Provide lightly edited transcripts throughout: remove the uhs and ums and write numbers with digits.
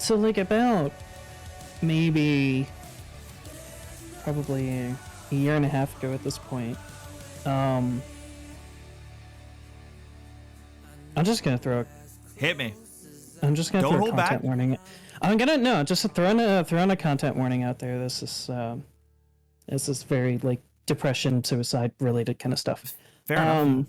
So, like, about maybe probably a year and a half ago at this point, I'm just gonna throw. Hit me. I'm just gonna throw a content warning. I'm gonna just throw in a content warning out there. This is very like depression, suicide related kind of stuff. Fair enough.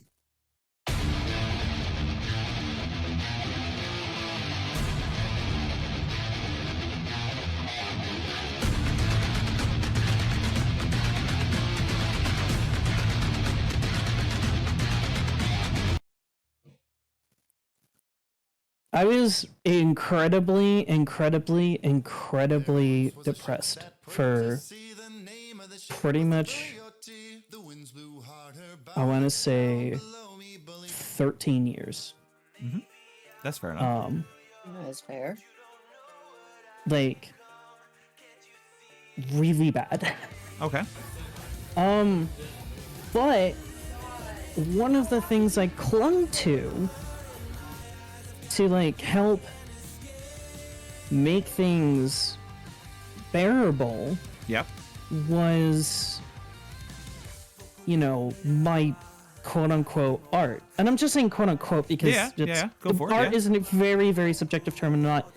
I was incredibly depressed for pretty much, I want to say, 13 years. Mm-hmm. That's fair enough. That's fair. Like, really bad. Okay. But one of the things I clung to like help make things bearable, yep, was, you know, my quote-unquote art. And I'm just saying quote-unquote because go for art it, is a very, very subjective term. I'm not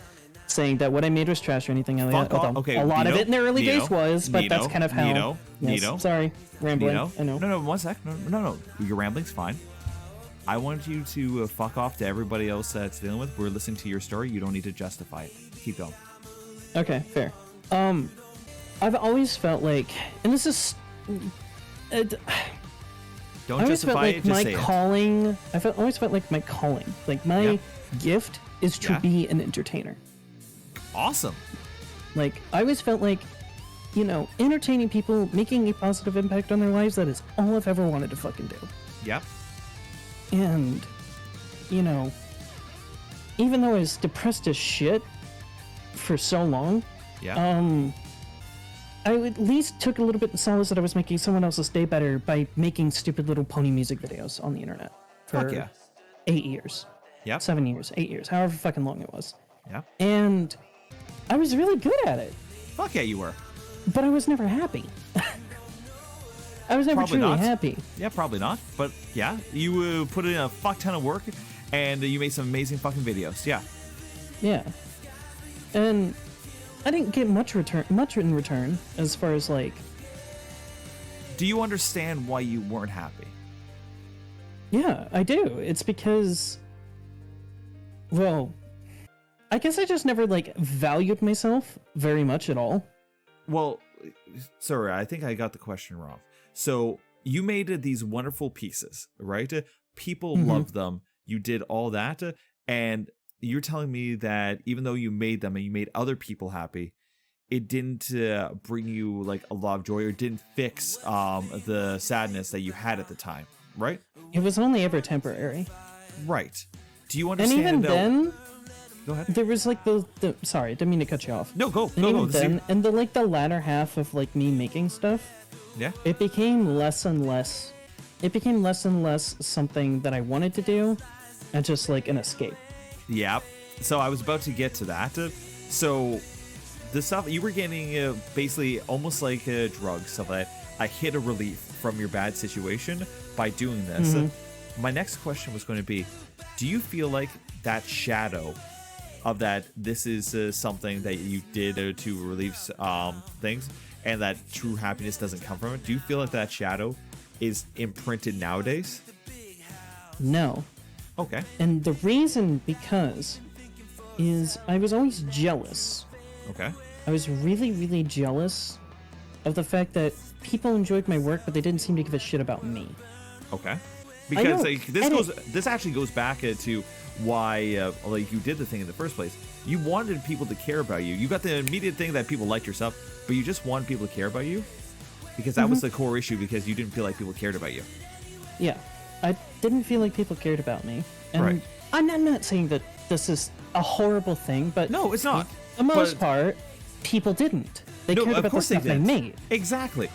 saying that what I made was trash or anything like that. Okay, a lot of it in the early days was, but that's kind of how... Nito. Sorry, rambling. I know. No, 1 sec. No. Your rambling's fine. I want you to fuck off to everybody else that's dealing with. We're listening to your story. You don't need to justify it. Keep going. Okay, fair. I've always felt like, and this is... Don't justify it, just say it. I've always felt like my calling, like my gift is to be an entertainer. Awesome. Like, I always felt like, you know, entertaining people, making a positive impact on their lives, that is all I've ever wanted to fucking do. Yep. And, you know, even though I was depressed as shit for so long, I at least took a little bit of solace that I was making someone else's day better by making stupid little pony music videos on the internet for 8 years. Yep. 7 years, 8 years, however fucking long it was. Yeah. And I was really good at it. Fuck yeah, you were. But I was never happy. I was never probably truly not. happy. Yeah, probably not. But yeah, you put in a fuck ton of work and you made some amazing fucking videos. Yeah. Yeah. And I didn't get much in return as far as like... Do you understand why you weren't happy? Yeah, I do. It's because, well, I guess I just never like valued myself very much at all. Well, sorry, I think I got the question wrong. So you made these wonderful pieces, right? People loved them. You did all that. And you're telling me that even though you made them and you made other people happy, it didn't bring you like a lot of joy or didn't fix the sadness that you had at the time, right? It was only ever temporary. Right. Do you understand? And even then, go ahead. There was like the sorry, didn't mean to cut you off. No, go. Then, and the latter half of like me making stuff, it became less and less. It became less and less something that I wanted to do, and just like an escape. Yeah. So I was about to get to that. So the stuff you were getting basically almost like drugs, so that I hit a relief from your bad situation by doing this. My next question was going to be, do you feel like that shadow of that this is something that you did to relieve things and that true happiness doesn't come from it? Do you feel like that shadow is imprinted nowadays? No. Okay. And the reason because is I was always jealous. Okay. I was really, really jealous of the fact that people enjoyed my work, but they didn't seem to give a shit about me. Okay. Because like, this actually goes back to why like you did the thing in the first place. You wanted people to care about you. You got the immediate thing that people liked your stuff, but you just wanted people to care about you because that was the core issue, because you didn't feel like people cared about you. Yeah, I didn't feel like people cared about me. And right. I'm not saying that this is a horrible thing, but no, it's not. For the most part, people didn't. They cared about the stuff I made. Exactly.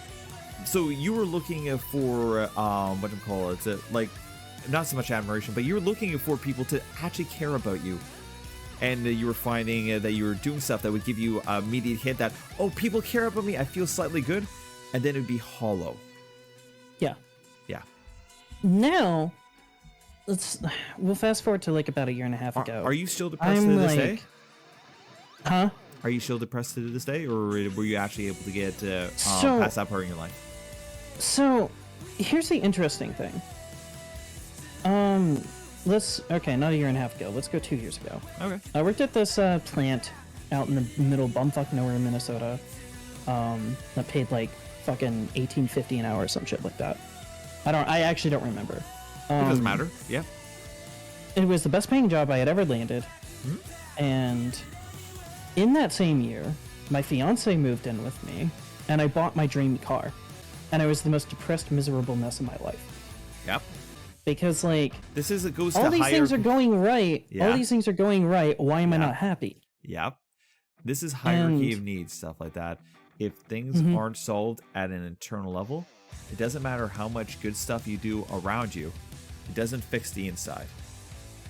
So you were looking for what do you call it? Like, not so much admiration, but you were looking for people to actually care about you. and you were finding that you were doing stuff that would give you an immediate hit that, oh, people care about me, I feel slightly good, and then it would be hollow. Yeah. Yeah. Now, we'll fast forward to like about a year and a half ago. Are you still depressed to this day? Huh? Are you still depressed to this day, or were you actually able to get past that part in your life? So, here's the interesting thing. Okay, not a year and a half ago. Let's go 2 years ago. Okay. I worked at this plant out in the middle of bumfuck nowhere in Minnesota. That paid like fucking $18.50 an hour or some shit like that. I actually don't remember. It doesn't matter. Yeah. It was the best paying job I had ever landed. Mm-hmm. And in that same year, my fiance moved in with me, and I bought my dream car. And I was the most depressed, miserable mess of my life. Yep. Because, like, all these things are going right. Yeah. All these things are going right. Why am I not happy? Yep. This is hierarchy of needs, stuff like that. If things aren't solved at an internal level, it doesn't matter how much good stuff you do around you. It doesn't fix the inside.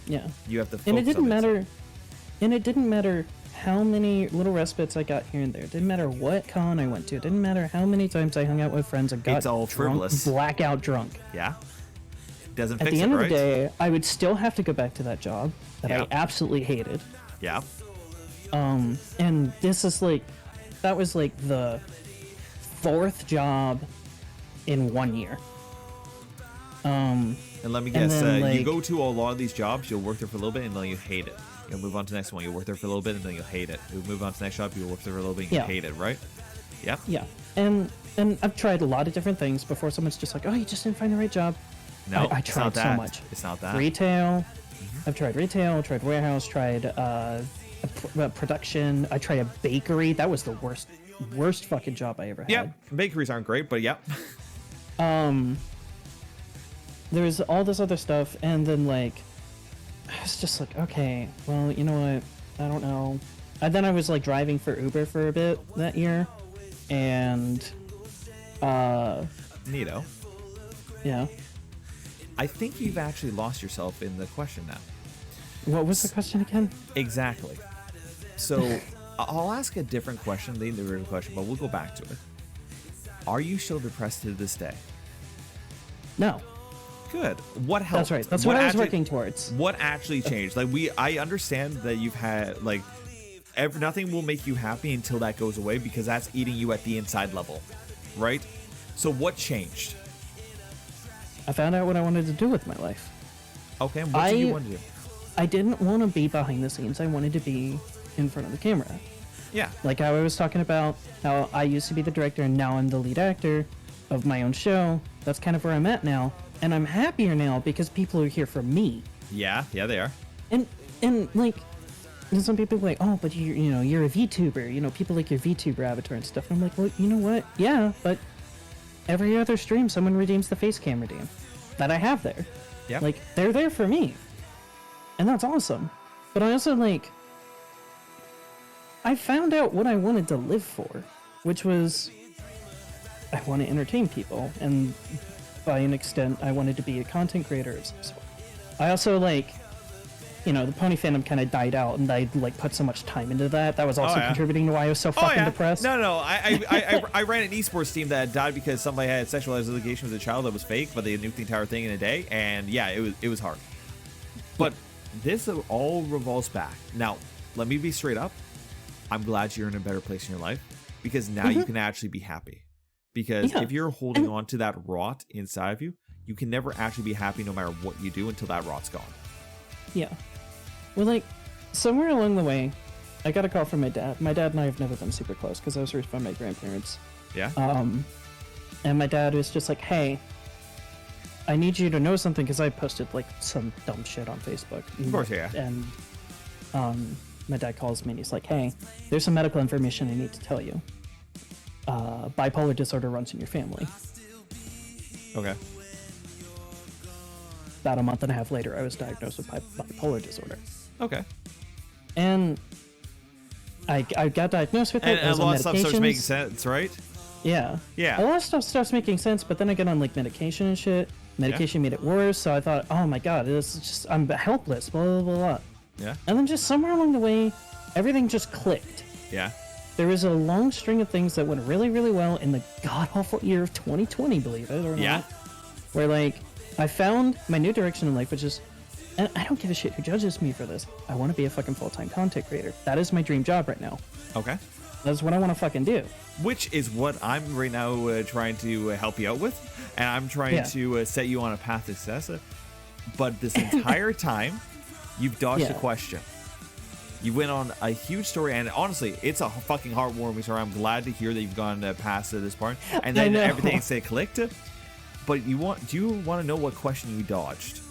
Yeah. You have to focus and it didn't on matter. inside. And it didn't matter how many little respites I got here and there. It didn't matter what con I went to. It didn't matter how many times I hung out with friends and got It's all frivolous. Blackout drunk. Yeah. Doesn't At fix the end it, of right? the day, I would still have to go back to that job that I absolutely hated. Yeah. And this is like, that was like the 4th job in 1 year. And let me guess, then, like, you go to a lot of these jobs, you'll work there for a little bit, and then you hate it. You'll move on to the next one, you'll work there for a little bit, and then you'll hate it. You'll move on to the next job, you'll work there for a little bit, and you hate it, right? Yep. Yeah. And I've tried a lot of different things before someone's just like, oh, you just didn't find the right job. No, I tried so much. It's not that. Retail. I've tried retail, tried warehouse, tried production. I tried a bakery. That was the worst fucking job I ever had. Yeah, bakeries aren't great, but yeah. There's all this other stuff, and then like I was just like, okay, well, you know what? I don't know. And then I was like driving for Uber for a bit that year, and Neato. Yeah. I think you've actually lost yourself in the question now. What was the question again? Exactly. So I'll ask a different question than the original question, but we'll go back to it. Are you still depressed to this day? No. Good. What helped? That's right. That's what I was working towards. What actually changed? Like I understand that you've had like nothing will make you happy until that goes away because that's eating you at the inside level, right? So what changed? I found out what I wanted to do with my life. Okay, and what did you want to do? I didn't want to be behind the scenes. I wanted to be in front of the camera. Yeah. Like how I was talking about how I used to be the director and now I'm the lead actor of my own show. That's kind of where I'm at now. And I'm happier now because people are here for me. Yeah, they are. And like, some people are like, oh, but you're a VTuber. People like your VTuber avatar and stuff. And I'm like, well, you know what? Yeah, but every other stream, someone redeems the face cam redeem that I have there. Yeah. Like, they're there for me. And that's awesome. But I also, like, I found out what I wanted to live for, which was I want to entertain people. And by an extent, I wanted to be a content creator of some sort. I also, like, the pony fandom kind of died out, and I like put so much time into that. That was also contributing to why I was so fucking depressed. No. I ran an esports team that died because somebody had sexualized allegation with a child that was fake, but they had nuked the entire thing in a day, and yeah, it was hard. But this all revolves back. Now, let me be straight up. I'm glad you're in a better place in your life because now you can actually be happy. Because if you're holding on to that rot inside of you, you can never actually be happy no matter what you do until that rot's gone. Yeah. Well, like, somewhere along the way, I got a call from my dad. My dad and I have never been super close because I was raised by my grandparents. Yeah. And my dad was just like, hey, I need you to know something because I posted, like, some dumb shit on Facebook. Of course, yeah. And my dad calls me and he's like, hey, there's some medical information I need to tell you. Bipolar disorder runs in your family. Okay. About a month and a half later, I was diagnosed with bipolar disorder. Okay. And I got diagnosed with it. And a lot of stuff starts making sense, right? Yeah. Yeah. A lot of stuff starts making sense, but then I get on like medication and shit. Medication made it worse, so I thought, oh my god, I'm helpless, blah, blah, blah, blah. Yeah. And then just somewhere along the way, everything just clicked. Yeah. There was a long string of things that went really, really well in the god-awful year of 2020, believe it or not. Yeah. Where, like, I found my new direction in life, which is, and I don't give a shit who judges me for this. I want to be a fucking full-time content creator. That is my dream job right now. Okay. That's what I want to fucking do. Which is what I'm right now trying to help you out with. And I'm trying to set you on a path to success. But this entire time, you've dodged a question. You went on a huge story, and honestly, it's a fucking heartwarming story. I'm glad to hear that you've gone past this part, and then everything say clicked. But do you want to know what question you dodged?